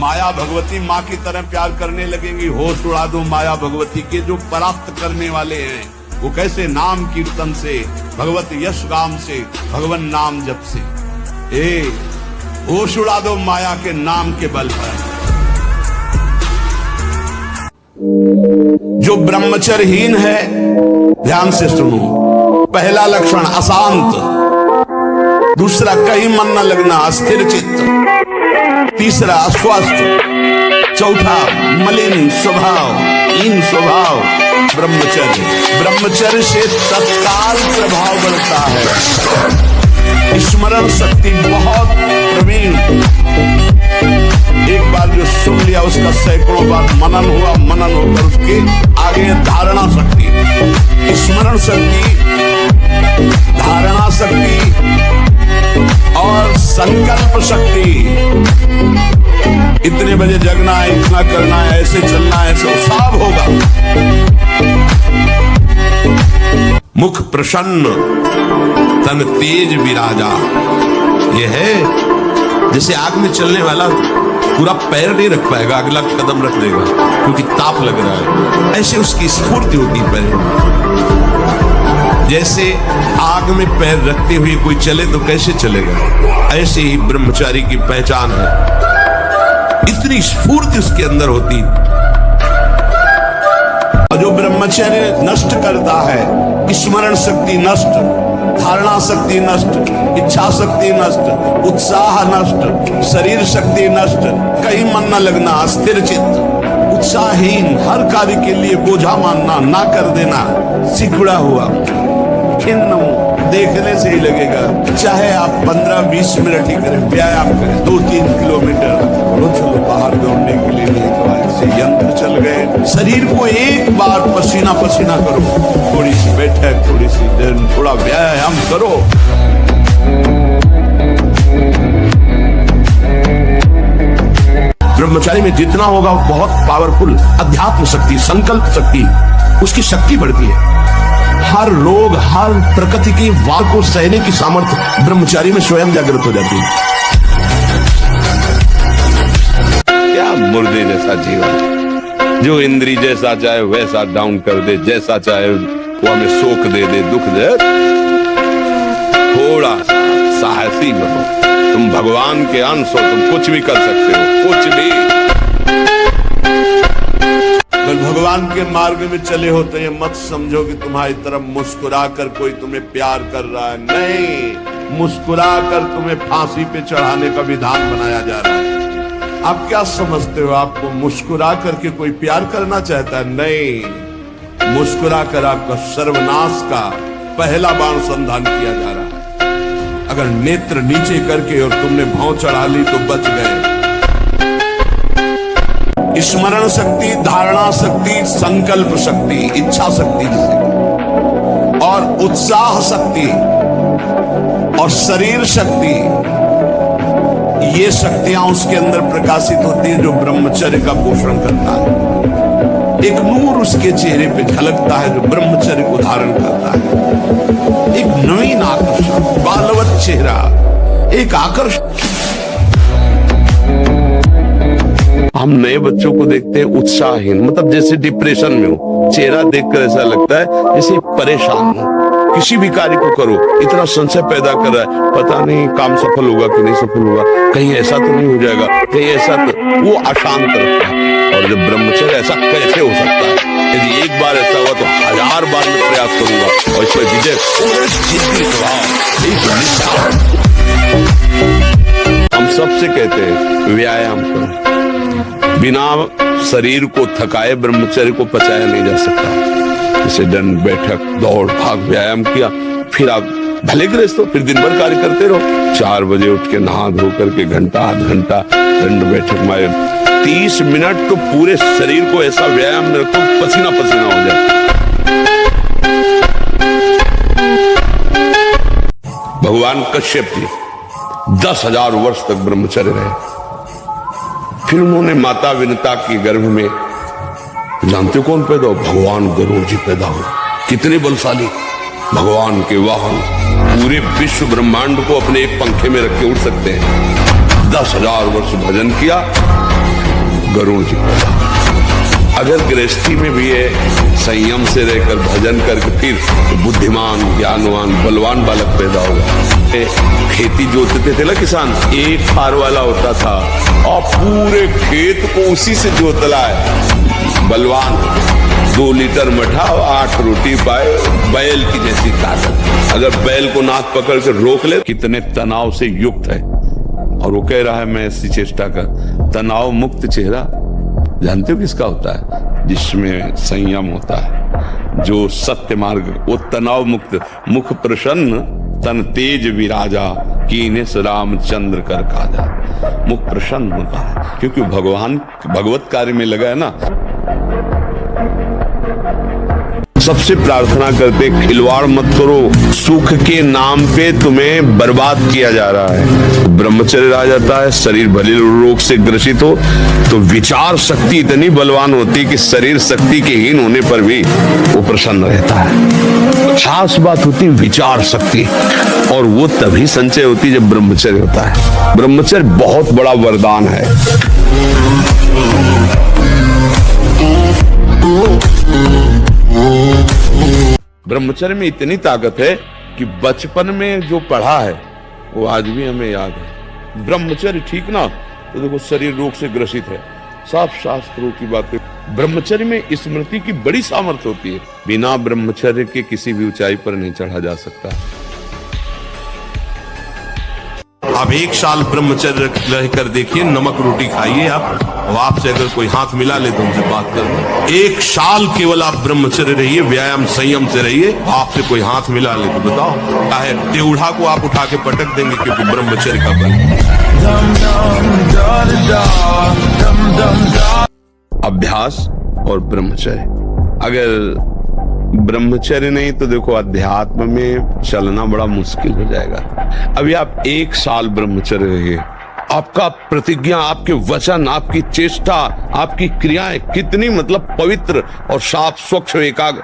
माया भगवती माँ की तरह प्यार करने लगेंगी। होश उड़ा दो माया भगवती के जो परास्त करने वाले हैं, वो कैसे नाम कीर्तन से, भगवत यश गाम से, भगवान नाम जप से। होश उड़ा दो माया के नाम के बल पर। जो ब्रह्मचर्यहीन है, ध्यान से सुनो, पहला लक्षण अशांत, दूसरा कहीं मन न लगना, अस्थिर चित्त, तीसरा अस्वस्थ, चौथा मलिन स्वभाव, हीन स्वभाव। ब्रह्मचर्य से तत्काल प्रभाव बढ़ता है। स्मरण शक्ति बहुत प्रवीण, एक बार जो सुन लिया उसका सैकड़ों बार मनन हुआ, मनन होकर उसके आगे धारणा शक्ति, स्मरण शक्ति, धारणा शक्ति और संकल्प शक्ति। इतने बजे जगना है, इतना करना है, ऐसे चलना है, सब होगा। मुख प्रसन्न, तन तेज विराजा। यह है जैसे आग में चलने वाला पूरा पैर नहीं रख पाएगा, अगला कदम रख देगा क्योंकि ताप लग रहा है। ऐसे उसकी स्फूर्ति होती पैर। जैसे आग में पैर रखते हुए कोई चले तो कैसे चलेगा, ऐसे ही ब्रह्मचारी की पहचान है। इतनी स्फूर्ति उसके अंदर होती। और जो ब्रह्मचर्य नष्ट करता है, स्मरण शक्ति नष्ट, धारणा शक्ति नष्ट, इच्छा शक्ति नष्ट, उत्साह नष्ट, शरीर शक्ति नष्ट, कहीं मन न लगना, अस्थिर चित्त, उत्साहहीन, हर कार्य के लिए बोझा मानना, ना कर देना, सिकुड़ा हुआ, खिन्न, देखने से ही लगेगा। चाहे आप 15-20 मिनट ही करें, व्यायाम करें, 2-3 किलोमीटर रोज चलो बाहर दौड़ने के लिए, नहीं तो ऐसे यंत्र चल गए। शरीर को एक बार पसीना पसीना करो, थोड़ी सी बैठक, थोड़ी सी देर, थोड़ा व्यायाम करो। ब्रह्मचारी में जितना होगा वो बहुत पावरफुल अध्यात्म शक्ति, संकल्प शक्ति, उसकी शक्ति बढ़ती है। हर रोग, हर प्रकृति की वार को सहने की सामर्थ्य ब्रह्मचारी में स्वयं जागृत हो जाती है। क्या मुर्दे जैसा जीवन, जो इंद्री जैसा चाहे वैसा डाउन कर दे, जैसा चाहे वो हमें शोक दे दे, दुख दे। थोड़ा सा साहसी बनो, तुम भगवान के अंश हो, तुम कुछ भी कर सकते हो, कुछ भी। भगवान के मार्ग में चले हो तो ये मत समझो कि तुम्हारी तरफ मुस्कुरा कर कोई तुम्हें प्यार कर रहा है। नहीं, मुस्कुरा कर तुम्हें फांसी पे चढ़ाने का विधान बनाया जा रहा है। आप क्या समझते हो, आपको मुस्कुरा करके कोई प्यार करना चाहता है? नहीं, मुस्कुरा कर आपका सर्वनाश का पहला बाण संधान किया जा रहा है। अगर नेत्र नीचे करके और तुमने भौं चढ़ा ली तो बच गए। स्मरण शक्ति, धारणा शक्ति, संकल्प शक्ति, इच्छा शक्ति और उत्साह शक्ति और शरीर शक्ति, ये शक्तियां उसके अंदर प्रकाशित होती है जो ब्रह्मचर्य का पोषण करता है। एक नूर उसके चेहरे पे झलकता है जो ब्रह्मचर्य को धारण करता है। एक नवीन आकर्षण, बालवत चेहरा, एक आकर्षण। हम नए बच्चों को देखते हैं उत्साहहीन, मतलब जैसे डिप्रेशन में हो, चेहरा देखकर ऐसा लगता है जैसे परेशान हो। किसी भी कार्य को करो, इतना संशय पैदा कर रहा है, पता नहीं काम सफल होगा कि नहीं सफल होगा, कहीं ऐसा तो नहीं हो जाएगा, कहीं ऐसा तो, वो अशांत रखता है। और जब ब्रह्मचर्य, ऐसा कैसे हो सकता है? यदि एक बार ऐसा हुआ तो 1000 बार मैं प्रयास करूंगा और इस पर विजय। हम सबसे कहते हैं व्यायाम करो, बिना शरीर को थकाए ब्रह्मचर्य को पचाया नहीं जा सकता। जैसे दंड बैठक, दौड़ भाग, व्यायाम किया, फिर आप भले गृहस्थ हो, फिर दिन भर कार्य करते रहो। 4 बजे उठ के नहा धो करके घंटा आध घंटा दंड बैठक मारे, 30 मिनट तो पूरे शरीर को ऐसा व्यायाम में रखो पसीना पसीना हो जाए। भगवान कश्यप जी 10,000 वर्ष तक ब्रह्मचर्य रहे। फिर उन्होंने माता विनता की गर्भ में, जानते हो कौन पैदा हो? भगवान गरुड़ जी पैदा हो। कितने बलशाली, भगवान के वाहन, पूरे विश्व ब्रह्मांड को अपने एक पंखे में रख के उड़ सकते हैं। 10,000 वर्ष भजन किया, गरुड़ जी। अगर गृहस्थी में भी है संयम से रहकर भजन करके फिर तो बुद्धिमान, ज्ञानवान, बलवान बालक पैदा होगा। खेती जोतते थे ना किसान, एक फार वाला होता था और पूरे खेत को उसी से जोतला है। बलवान 2 लीटर मठा और 8 रोटी पाए, बैल की जैसी ताकत। अगर बैल को नाक पकड़ कर रोक ले, कितने तनाव से युक्त है। और वो कह रहा है मैं ऐसी चेष्टा कर। तनाव मुक्त चेहरा जानते हो किसका होता है? जिसमें संयम होता है, जो सत्य मार्ग, वो तनाव मुक्त। मुख प्रसन्न तन तेज विराजा, कीने से रामचंद्र कर काजा। मुख प्रसन्न होता है क्योंकि भगवान भगवत कार्य में लगा है ना। सबसे प्रार्थना करते खिलवाड़ मत करो, सुख के नाम पे तुम्हें बर्बाद किया जा रहा है। ब्रह्मचर्य रह जाता है, शरीर भले रोग से ग्रसित हो तो विचार शक्ति इतनी बलवान होती कि शरीर शक्ति के हीन होने पर भी वो प्रसन्न रहता है। खास बात होती विचार शक्ति, और वो तभी संचय होती जब ब्रह्मचर्य होता है। ब्रह्मचर्य बहुत बड़ा वरदान है। ब्रह्मचर्य में इतनी ताकत है कि बचपन में जो पढ़ा है वो आज भी हमें याद है। ब्रह्मचर्य ठीक ना तो देखो शरीर रोग से ग्रसित है, साफ शास्त्रों की बातें। ब्रह्मचर्य में स्मृति की बड़ी सामर्थ्य होती है। बिना ब्रह्मचर्य के किसी भी ऊंचाई पर नहीं चढ़ा जा सकता। आप 1 साल ब्रह्मचर्य रहकर देखिए, नमक रोटी खाइए आप, और आपसे अगर कोई हाथ मिला ले तो उनसे बात कर। 1 साल केवल आप ब्रह्मचर्य रहिए, व्यायाम संयम से रहिए, आपसे कोई हाथ मिला ले तो बताओ, चाहे टेढ़ा को आप उठा के पटक देंगे, क्योंकि ब्रह्मचर्य का बल। अभ्यास और ब्रह्मचर्य, अगर ब्रह्मचर्य नहीं तो देखो अध्यात्म में चलना बड़ा मुश्किल हो जाएगा। अभी आप 1 साल ब्रह्मचर्य रहिए, आपका प्रतिज्ञा, आपके वचन, आपकी चेष्टा, आपकी क्रियाएं कितनी मतलब पवित्र और साफ स्वच्छ एकाग्र।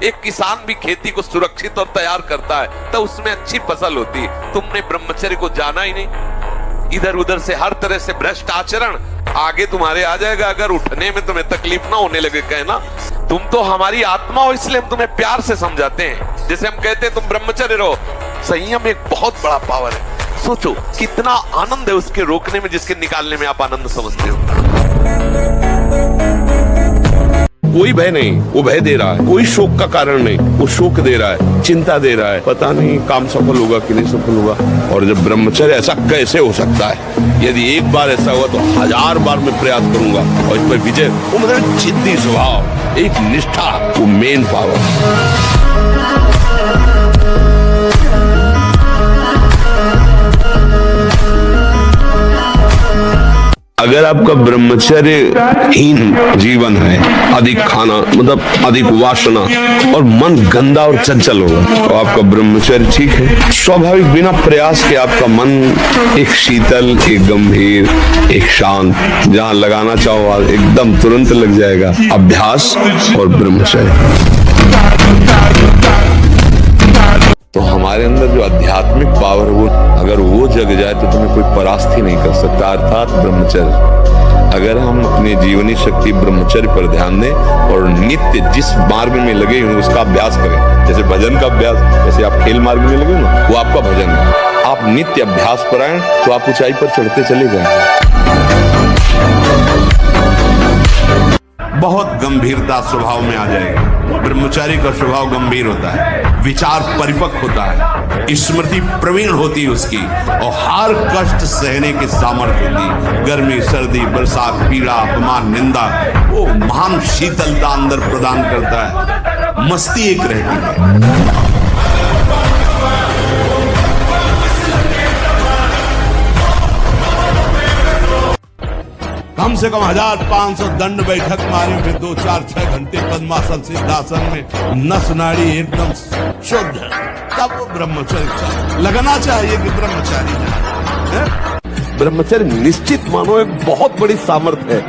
एक किसान भी खेती को सुरक्षित और तैयार करता है तो उसमें अच्छी फसल होती है। तुमने ब्रह्मचर्य को जाना ही नहीं, इधर उधर से हर तरह से भ्रष्ट आचरण आगे तुम्हारे आ जाएगा। अगर उठने में तुम्हें तकलीफ ना होने लगे, कहना तुम तो हमारी आत्मा हो, इसलिए हम तुम्हें प्यार से समझाते हैं। जैसे हम कहते हैं तुम ब्रह्मचर्य रहो। संयम एक बहुत बड़ा पावर है। सोचो कितना आनंद है उसके रोकने में, जिसके निकालने में आप आनंद समझते हो। कोई भय नहीं, वो भय दे रहा है। कोई शोक का कारण नहीं, वो शोक दे रहा है, चिंता दे रहा है। पता नहीं काम सफल होगा कि नहीं सफल होगा। और जब ब्रह्मचर्य, ऐसा कैसे हो सकता है? यदि एक बार ऐसा हुआ तो 1000 बार मैं प्रयास करूंगा। और इस पर विजय, वो मतलब जिद्दी स्वभाव, एक निष्ठा, वो मेन पावर। अगर आपका ब्रह्मचर्य हीन जीवन है, अधिक खाना मतलब अधिक वासना और मन गंदा और चंचल होगा, तो आपका ब्रह्मचर्य ठीक है। स्वाभाविक बिना प्रयास के आपका मन एक शीतल, एक गंभीर, एक शांत, जहां लगाना चाहो एकदम तुरंत लग जाएगा। अभ्यास और ब्रह्मचर्य। तो हमारे अंदर जो आध्यात्मिक पावर, वो अगर वो जग जाए तो तुम्हें कोई परास्त ही नहीं कर सकता, अर्थात ब्रह्मचर्य। अगर हम अपनी जीवनी शक्ति ब्रह्मचर्य पर ध्यान दें और नित्य जिस मार्ग में लगे हैं उसका अभ्यास करें, जैसे भजन का अभ्यास, जैसे आप खेल मार्ग में लगे ना, वो आपका भजन है। आप नित्य अभ्यास पर आए तो आप ऊंचाई पर चढ़ते चले जाएंगे। बहुत गंभीरता स्वभाव में आ जाएगी। ब्रह्मचारी का स्वभाव गंभीर होता है, विचार परिपक्व होता है, स्मृति प्रवीण होती है उसकी, और हर कष्ट सहने की सामर्थ्य होती है। गर्मी, सर्दी, बरसात, पीड़ा, अपमान, निंदा, वो महान शीतलता अंदर प्रदान करता है। मस्ती एक रहती है। कम से कम 1500 दंड बैठक मारे हुए 2-4-6 घंटे पद्मासन सिद्धासन में नस नाड़ी एकदम शुद्ध, तब वो ब्रह्मचर्य लगना चाहिए कि ब्रह्मचारी है। ब्रह्मचर्य निश्चित मानो एक बहुत बड़ी सामर्थ्य है,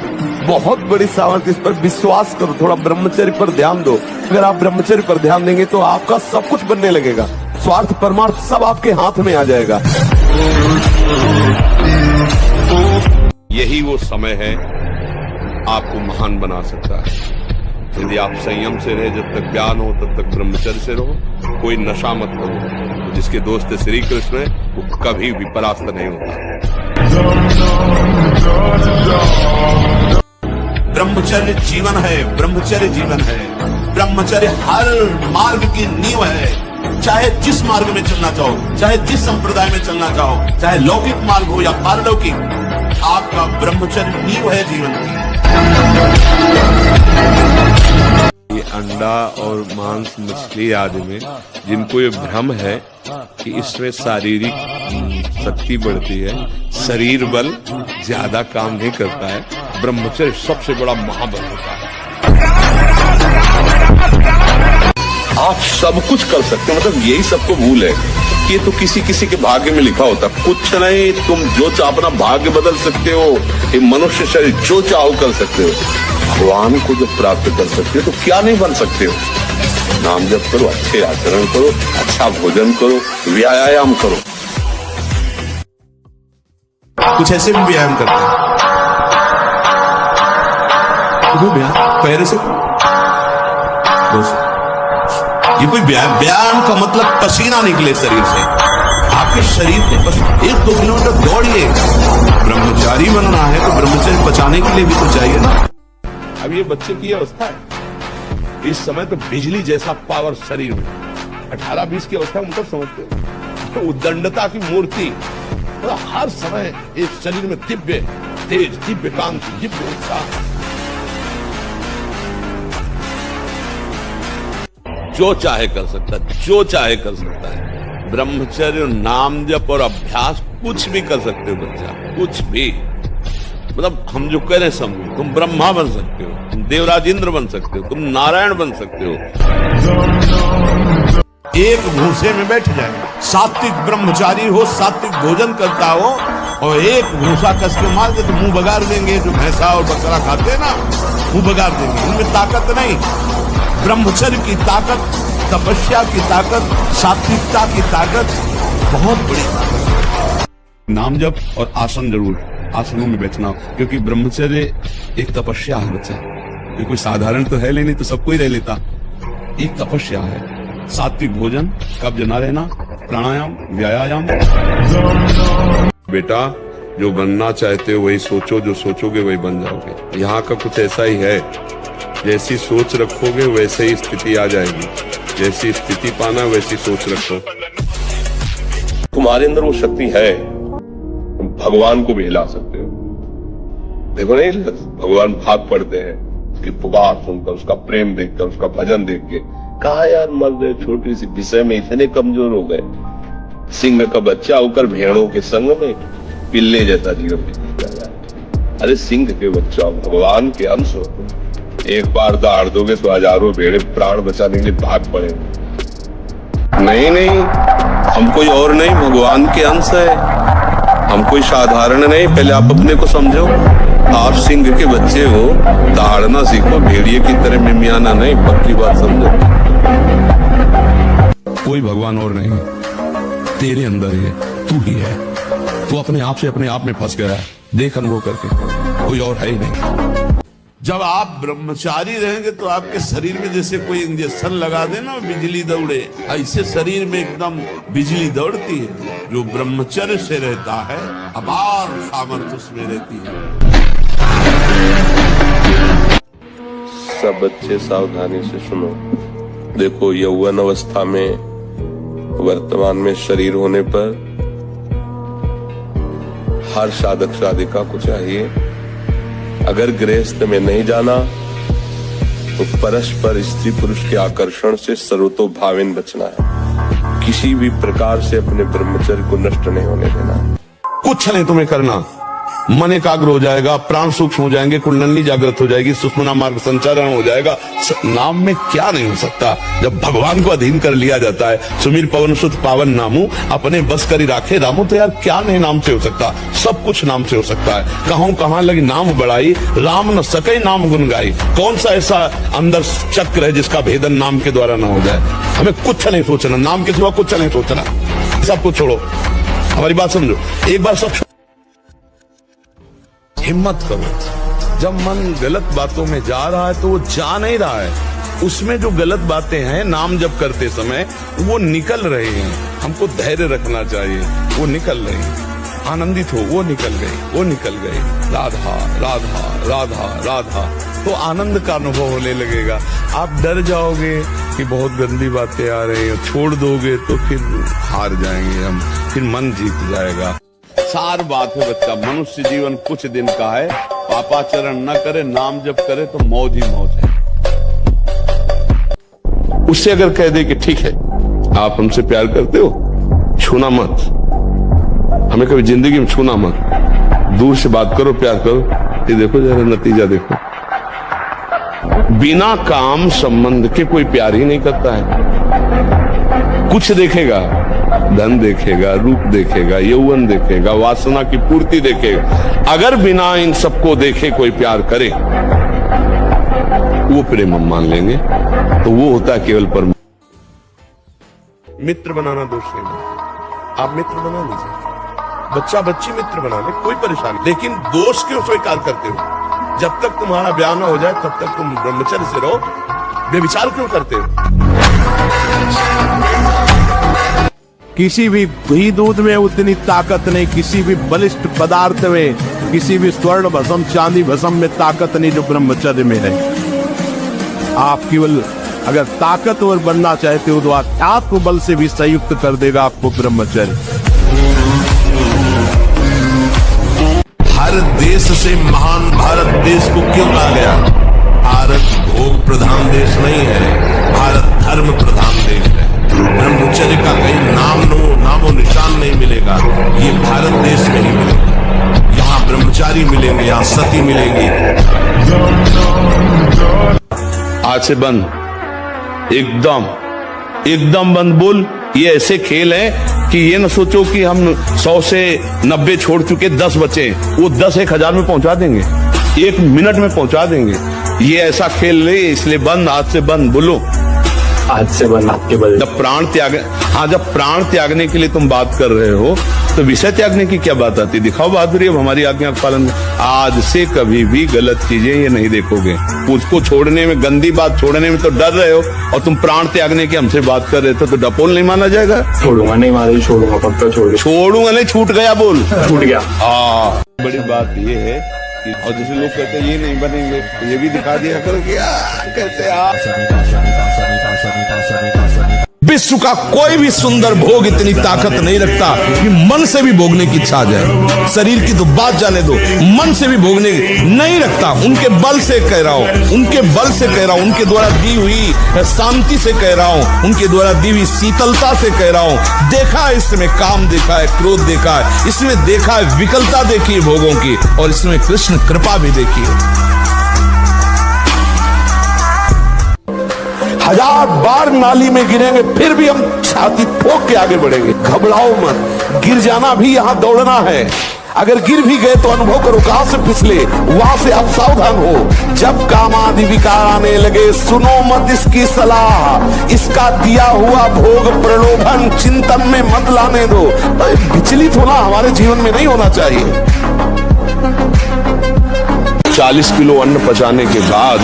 बहुत बड़ी सामर्थ्य। इस पर विश्वास करो, थोड़ा ब्रह्मचर्य पर ध्यान दो। अगर आप ब्रह्मचर्य पर ध्यान देंगे तो आपका सब कुछ बनने लगेगा। स्वार्थ परमार्थ सब आपके हाथ में आ जाएगा। यही वो समय है आपको महान बना सकता है। यदि आप संयम से रहे, जब तक ज्ञान हो तब तक ब्रह्मचर्य से रहो, कोई नशा मत करो। तो जिसके दोस्त श्री कृष्ण वो कभी भी परास्त नहीं होता। ब्रह्मचर्य जीवन है, ब्रह्मचर्य जीवन है। ब्रह्मचर्य हर मार्ग की नींव है। चाहे जिस मार्ग में चलना चाहो, चाहे जिस संप्रदाय में चलना चाहो, चाहे लौकिक मार्ग हो या पारलौकिक, आपका ब्रह्मचर्य नींव है जीवन की। ये अंडा और मांस, मछली आदि में जिनको ये भ्रम है कि इसमें शारीरिक शक्ति बढ़ती है, शरीर बल ज्यादा काम नहीं करता है, ब्रह्मचर्य सबसे बड़ा महाबल होता है। आप सब कुछ कर सकते हैं, मतलब यही सबको भूल है कि ये तो किसी किसी के भाग्य में लिखा होता। कुछ नहीं, तुम जो चाहो अपना भाग्य बदल सकते हो। ये मनुष्य शरीर जो चाहो कर सकते हो। भगवान को जब प्राप्त कर सकते हो तो क्या नहीं बन सकते हो। नाम जप करो, अच्छे आचरण करो, अच्छा भोजन करो, व्यायाम करो। कुछ ऐसे भी व्यायाम करते हैं, पैर से ये कोई व्यायाम का मतलब पसीना निकले शरीर से। आपके शरीर को बस 1-2 किलोमीटर दौड़िए। ब्रह्मचारी बनना है तो ब्रह्मचर्य बचाने के लिए भी तो चाहिए ना। अब ये बच्चे की अवस्था है, इस समय तो बिजली जैसा पावर शरीर में। 18-20 की अवस्था में मतलब समझते हो तो उद्दंडता की मूर्ति, तो हर समय इस शरीर में दिव्य तेज, दिव्य कांति, दिव्य उत्साह। जो चाहे कर सकता है, जो चाहे कर सकता है। ब्रह्मचर्य, नाम जप और अभ्यास कुछ भी कर सकते हो बच्चा, कुछ भी। मतलब हम जो कह रहे हैं समझो, तुम ब्रह्मा बन सकते हो, तुम देवराज इंद्र बन सकते हो, तुम नारायण बन सकते हो। एक भूसे में बैठ जाए, सात्विक ब्रह्मचारी हो, सात्विक भोजन करता हो, और एक भूसा कस के मार दे तो मुंह बगाड़ देंगे। जो भैंसा और बकरा खाते हैं ना, मुंह बगाड़ देंगे। उनमें ताकत नहीं। ब्रह्मचर्य की ताकत, तपस्या की ताकत, सात्विकता की ताकत बहुत बड़ी। नाम जप और आसन जरूर, आसनों में बैठना, क्योंकि ब्रह्मचर्य एक तपस्या है बच्चा। ये कोई साधारण तो है नहीं तो सबको ही रह लेता। एक तपस्या है। सात्विक भोजन, कब्ज न रहना, प्राणायाम, व्यायाम। बेटा, जो बनना चाहते हो वही सोचो, जो सोचोगे वही बन जाओगे। यहाँ का कुछ ऐसा ही है, जैसी सोच रखोगे वैसे ही स्थिति आ जाएगी। जैसी स्थिति पाना वैसी सोच रखो। तुम्हारे अंदर वो शक्ति है, तुम भगवान को भी हिला सकते हो। देखो नहीं, भगवान भाग पड़ते हैं उसकी पुकार सुनकर, उसका प्रेम देखकर, उसका भजन देख के। कहा यार मर्द छोटी सी विषय में इतने कमजोर हो गए। सिंह का बच्चा होकर भेड़ों के संग में पिल्ले जैसा जीवन बीत गया। अरे सिंह के बच्चा भगवान के अंश हो, एक बार दाड़ दोगे तो हजारों भेड़े प्राण बचाने के लिए भाग पड़े। नहीं नहीं, हम कोई और नहीं, भगवान के अंश है। हम कोई साधारण नहीं। पहले आप अपने को समझो। आप सिंह के बच्चे हो, दहाड़ना सीखो, भेड़िए की तरह मिमियाना नहीं। पक्की बात समझो। कोई भगवान और नहीं, तेरे अंदर है, तू ही है। तू अपने आप में फंस गया है। देख अनुभव करके, कोई और है ही नहीं। जब आप ब्रह्मचारी रहेंगे तो आपके शरीर में जैसे कोई इंजेक्शन लगा देना, बिजली दौड़े, ऐसे शरीर में एकदम बिजली दौड़ती है। जो ब्रह्मचर्य से रहता है, अपार सामर्थ्य उसमें रहती है। सब बच्चे सावधानी से सुनो। देखो, यौवन अवस्था में, वर्तमान में शरीर होने पर हर साधक साधिका को चाहिए, अगर गृहस्थ में नहीं जाना तो परस्पर स्त्री पुरुष के आकर्षण से सर्वतोभावेन बचना है। किसी भी प्रकार से अपने ब्रह्मचर्य को नष्ट नहीं होने देना। कुछ नहीं तुम्हें करना। मन एकाग्र हो जाएगा, प्राण सूक्ष्म हो जाएंगे, कुंडली जागृत हो जाएगी, सुषुम्ना मार्ग संचारण हो जाएगा। नाम में क्या नहीं हो सकता जब भगवान को अधीन कर लिया जाता है। सुमीर पवन सुत पावन नामू, अपने बस करी राखे रामू। तो यार क्या नहीं नाम से हो सकता, सब कुछ नाम से हो सकता है। कहूं कहां लगी नाम बढ़ाई, राम न सके नाम गुन गाई। कौन सा ऐसा अंदर चक्र है जिसका भेदन नाम के द्वारा न हो जाए। हमें कुछ नहीं सोचना, नाम के सिवा कुछ नहीं सोचना। सब कुछ छोड़ो, हमारी बात समझो। एक बार सब हिम्मत करो। जब मन गलत बातों में जा रहा है तो वो जा नहीं रहा है, उसमें जो गलत बातें हैं नाम जप करते समय वो निकल रहे हैं। हमको धैर्य रखना चाहिए, वो निकल रहे हैं। आनंदित हो, वो निकल गई, वो निकल गई। राधा राधा राधा राधा, तो आनंद का अनुभव होने लगेगा। आप डर जाओगे कि बहुत गंदी बातें आ रही हैं, छोड़ दोगे तो फिर हार जाएंगे हम, फिर मन जीत जाएगा। सार बात है बच्चा, मनुष्य जीवन कुछ दिन का है। पापाचरण न करे, नाम जप करे तो मौज ही मौज है। उससे अगर कह दे कि ठीक है आप हमसे प्यार करते हो, छूना मत, हमें कभी जिंदगी में छूना मत, दूर से बात करो, प्यार करो, ये देखो जरा नतीजा देखो। बिना काम संबंध के कोई प्यार ही नहीं करता है। कुछ देखेगा, धन देखेगा, रूप देखेगा, यौवन देखेगा, वासना की पूर्ति देखेगा। अगर बिना इन सबको देखे कोई प्यार करे वो प्रेम हम मान लेंगे, तो वो होता है केवल परम। मित्र बनाना दोष नहीं, आप मित्र बना लीजिए, बच्चा बच्ची मित्र बना ले, कोई परेशानी, लेकिन दोष क्यों स्वीकार करते हो? जब तक तुम्हारा ब्याह न हो जाए तब तक तुम ब्रह्मचर्य से रहो, बेविचार क्यों करते हो? किसी भी घी दूध में उतनी ताकत नहीं, किसी भी बलिष्ठ पदार्थ में, किसी भी स्वर्ण भस्म चांदी भस्म में ताकत नहीं जो ब्रह्मचर्य में है। आप केवल अगर ताकतवर बनना चाहते हो तो आत्म बल से भी संयुक्त कर देगा आपको ब्रह्मचर्य। हर देश से महान भारत देश को क्यों कहा गया? भारत भोग प्रधान देश नहीं है, भारत धर्म प्रधान देश है। ब्रह्मचर्य का कहीं नामो निशान नहीं मिलेगा, ये भारत देश में ही मिलेगा। यहाँ ब्रह्मचारी मिलेंगे, यहाँ सती मिलेंगी। आज से बंद, एकदम बंद बोल। ये ऐसे खेल है कि ये न सोचो कि हम 100 से 90 छोड़ चुके, 10 बचे, वो 10 1000 में पहुंचा देंगे, 1 मिनट में पहुंचा देंगे। ये ऐसा खेल नहीं, इसलिए बंद, आज से बंद बोलो। आज से बंद आपके बल। जब प्राण त्यागने के लिए तुम बात कर रहे हो तो विषय त्यागने की क्या बात आती? दिखाओ बहादुरी अब हमारी आज्ञा का पालन। आज से कभी भी गलत चीजें ये नहीं देखोगे। उसको छोड़ने में, गंदी बात छोड़ने में तो डर रहे हो, और तुम प्राण त्यागने की हमसे बात कर रहे थे, तो डपोल नहीं माना जाएगा? छोड़ूंगा नहीं, मारे छोड़ूंगा, पक्का छोड़ूंगा नहीं, छूट गया बोल, छूट गया। हाँ, बड़ी बात ये है कि, और जैसे लोग कहते हैं ये नहीं बनेंगे, तो ये भी दिखा दिया करो कि कैसे विश्व का कोई भी सुंदर भोग इतनी ताकत नहीं रखता कि मन से भी भोगने की इच्छा आ जाए। शरीर की तो बात जाने दो, मन से भी भोगने नहीं रखता। उनके बल से कह रहा हूं, उनके बल से कह रहा हूं, उनके द्वारा दी हुई शांति से कह रहा हूं, उनके द्वारा दी हुई शीतलता से कह रहा हूं। देखा है इसमें काम, देखा है क्रोध, देखा है इसमें, देखा है विकलता देखी है भोगों की, और इसमें कृष्ण कृपा भी देखी है। 1000 बार नाली में गिरेंगे फिर भी हम छाती ठोक के आगे बढ़ेंगे। घबराओ मत, गिर जाना भी यहाँ दौड़ना है। अगर गिर भी गए तो अनुभव करो कहां से फिसले, वहां से आप सावधान हो। जब काम आदि विकार आने लगे, सुनो मत इसकी सलाह, इसका दिया हुआ भोग प्रलोभन चिंतन में मत लाने दो। विचलित होना हमारे जीवन में नहीं होना चाहिए। 40 किलो अन्न पचाने के बाद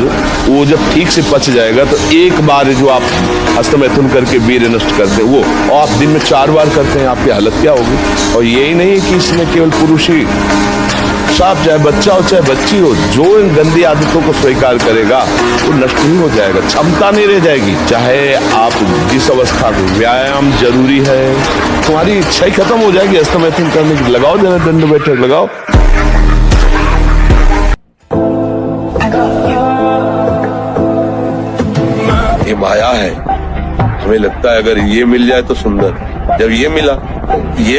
वो जब ठीक से पच जाएगा तो एक बार जो आप हस्तमैथुन करके वीर्य नष्ट करते हैं वो, और आप दिन में 4 बार करते हैं, आपकी हालत क्या होगी? और यही नहीं कि इसमें केवल पुरुष ही, साफ चाहे बच्चा हो चाहे बच्ची हो, जो इन गंदी आदतों को स्वीकार करेगा वो नष्ट ही हो जाएगा, क्षमता नहीं रह जाएगी। चाहे आप जिस अवस्था को, व्यायाम जरूरी है, तुम्हारी इच्छा ही खत्म हो जाएगी हस्तमैथुन करने की। लगाओ जरा दंड बैठक लगाओ। ये माया है, हमें लगता है अगर ये मिल जाए तो सुंदर, जब ये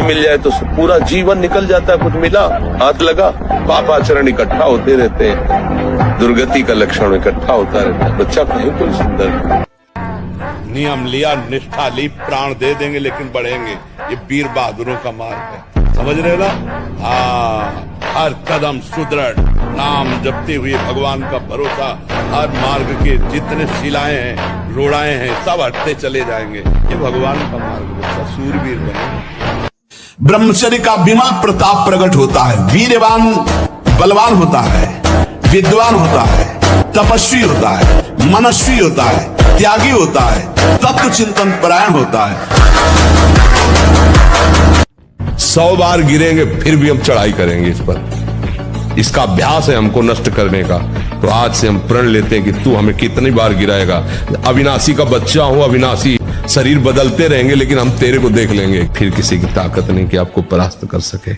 मिल जाए तो पूरा जीवन निकल जाता है। कुछ मिला, हाथ लगा, पापाचरण इकट्ठा होते रहते हैं, दुर्गति का लक्षण इकट्ठा होता रहता है। बच्चा कहीं कोई सुंदर नियम लिया, निष्ठा ली, प्राण दे देंगे लेकिन बढ़ेंगे। ये वीर बहादुरों का मार्ग है, समझ रहे ना? हाँ, हर कदम सुदृढ़, नाम जपते हुए भगवान का भरोसा, हर मार्ग के जितने शिलाएं हैं, रोड़ाएं हैं, सब हटते चले जाएंगे। ये भगवान का मार्ग है, सूरवीर बने। ब्रह्मचर्य का विमल प्रताप प्रकट होता है। वीरवान बलवान होता है, विद्वान होता है, तपस्वी होता है, मनस्वी होता है, त्यागी होता है, तत्व चिंतन परायण होता है। 100 बार गिरेंगे फिर भी हम चढ़ाई करेंगे इस पर। इसका अभ्यास है हमको नष्ट करने का। तो आज से हम प्रण लेते हैं कि तू हमें कितनी बार गिराएगा। अविनाशी का बच्चा हूं, अविनाशी, शरीर बदलते रहेंगे लेकिन हम तेरे को देख लेंगे। फिर किसी की ताकत नहीं कि आपको परास्त कर सके।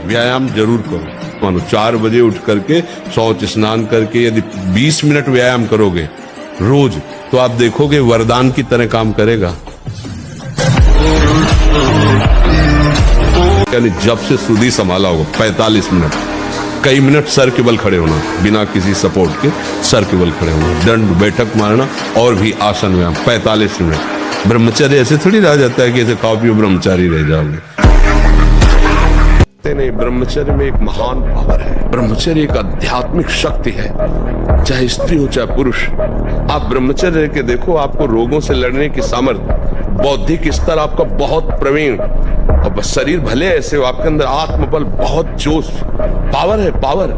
व्यायाम जरूर करो। मानो 4 बजे उठ करके शौच स्नान करके यदि 20 मिनट व्यायाम करोगे रोज, तो आप देखोगे वरदान की तरह काम करेगा। यानी जब से सुधी संभाला होगा 45 मिनट, कई मिनट सर के बल खड़े होना, बिना किसी सपोर्ट के सर के बल खड़े होना, दंड बैठक मारना और भी आसन व्यायाम 45 मिनट। ब्रह्मचर्य ऐसे थोड़ी रह जाता है कि ऐसे खाओ पियो ब्रह्मचारी रह जाओगे। नहीं, ब्रह्मचर्य में एक महान पावर है। ब्रह्मचर्य एक आध्यात्मिक शक्ति है, चाहे स्त्री हो चाहे पुरुष। आप ब्रह्मचर्य के देखो, आपको रोगों से लड़ने की सामर्थ्य, बौद्धिक स्तर आपका बहुत प्रवीण, और शरीर भले ऐसे हो, आपके अंदर आत्मबल, बहुत जोश, पावर है, पावर।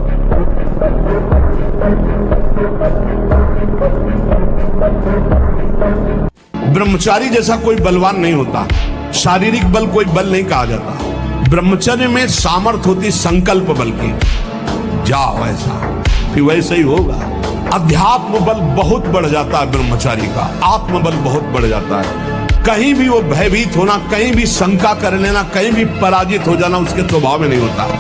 ब्रह्मचारी जैसा कोई बलवान नहीं होता, शारीरिक बल कोई बल नहीं कहा जाता। ब्रह्मचर्य में सामर्थ होती संकल्प बल की। जाओ ऐसा, फिर वैसे ही होगा। अध्यात्म बल बहुत बढ़ जाता है ब्रह्मचारी का, आत्मबल बहुत बढ़ जाता है। कहीं भी वो भयभीत होना, कहीं भी शंका कर लेना, कहीं भी पराजित हो जाना उसके स्वभाव में नहीं होता।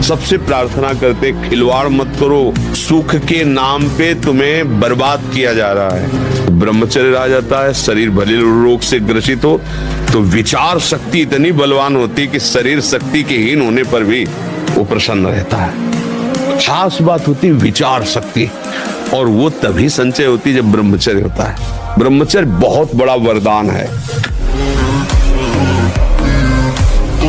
सबसे प्रार्थना करते, खिलवाड़ मत करो, सुख के नाम पे तुम्हें बर्बाद किया जा रहा है। ब्रह्मचर्य आ जाता है, शरीर भले रोग से ग्रसित हो तो विचार शक्ति इतनी बलवान होती कि शरीर शक्ति के हीन होने पर भी वो प्रसन्न रहता है। खास बात होती विचार शक्ति, और वो तभी संचय होती जब ब्रह्मचर्य होता है। ब्रह्मचर्य बहुत बड़ा वरदान है।